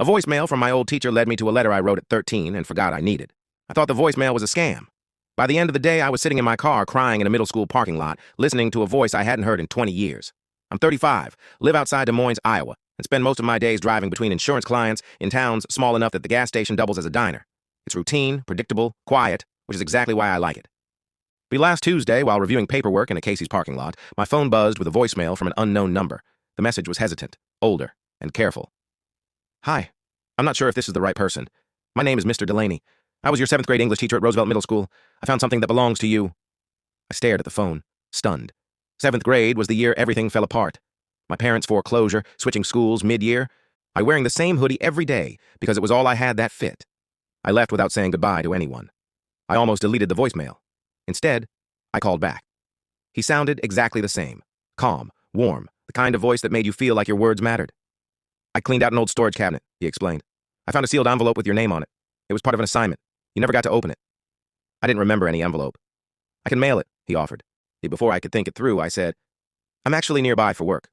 A voicemail from my old teacher led me to a letter I wrote at 13 and forgot I needed. I thought the voicemail was a scam. By the end of the day, I was sitting in my car crying in a middle school parking lot, listening to a voice I hadn't heard in 20 years. I'm 35, live outside Des Moines, Iowa, and spend most of my days driving between insurance clients in towns small enough that the gas station doubles as a diner. It's routine, predictable, quiet, which is exactly why I like it. But last Tuesday, while reviewing paperwork in a Casey's parking lot, my phone buzzed with a voicemail from an unknown number. The message was hesitant, older, and careful. Hi. I'm not sure if this is the right person. My name is Mr. Delaney. I was your 7th grade English teacher at Roosevelt Middle School. I found something that belongs to you. I stared at the phone, stunned. 7th grade was the year everything fell apart. My parents' foreclosure, switching schools mid-year. I wearing the same hoodie every day because it was all I had that fit. I left without saying goodbye to anyone. I almost deleted the voicemail. Instead, I called back. He sounded exactly the same. Calm, warm, the kind of voice that made you feel like your words mattered. I cleaned out an old storage cabinet, he explained. I found a sealed envelope with your name on it. It was part of an assignment. You never got to open it. I didn't remember any envelope. I can mail it, he offered. Before I could think it through, I said, I'm actually nearby for work.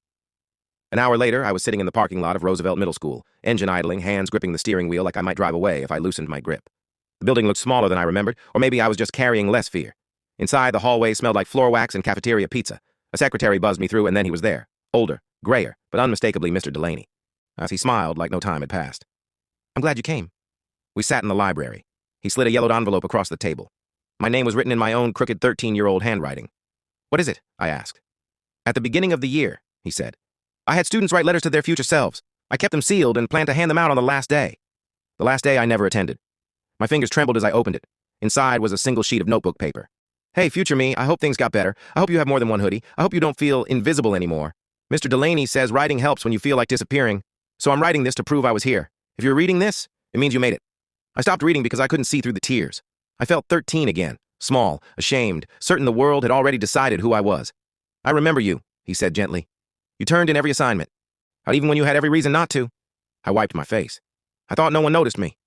An hour later, I was sitting in the parking lot of Roosevelt Middle School, engine idling, hands gripping the steering wheel like I might drive away if I loosened my grip. The building looked smaller than I remembered, or maybe I was just carrying less fear. Inside, the hallway smelled like floor wax and cafeteria pizza. A secretary buzzed me through, and then he was there. Older, grayer, but unmistakably Mr. Delaney. As he smiled like no time had passed. I'm glad you came. We sat in the library. He slid a yellowed envelope across the table. My name was written in my own crooked 13-year-old handwriting. What is it? I asked. At the beginning of the year, he said. I had students write letters to their future selves. I kept them sealed and planned to hand them out on the last day. The last day I never attended. My fingers trembled as I opened it. Inside was a single sheet of notebook paper. Hey, future me, I hope things got better. I hope you have more than one hoodie. I hope you don't feel invisible anymore. Mr. Delaney says writing helps when you feel like disappearing. So I'm writing this to prove I was here. If you're reading this, it means you made it. I stopped reading because I couldn't see through the tears. I felt 13 again, small, ashamed, certain the world had already decided who I was. I remember you, he said gently. You turned in every assignment, even when you had every reason not to. I wiped my face. I thought no one noticed me.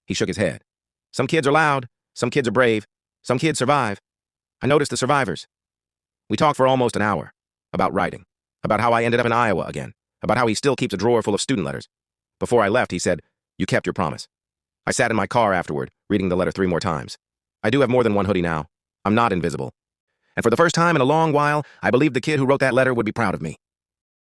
He shook his head. Some kids are loud, some kids are brave, some kids survive. I noticed the survivors. We talked for almost an hour about writing, about how I ended up in Iowa again, about how he still keeps a drawer full of student letters. Before I left, he said, you kept your promise. I sat in my car afterward, reading the letter 3 more times. I do have more than one hoodie now. I'm not invisible. And for the first time in a long while, I believed the kid who wrote that letter would be proud of me.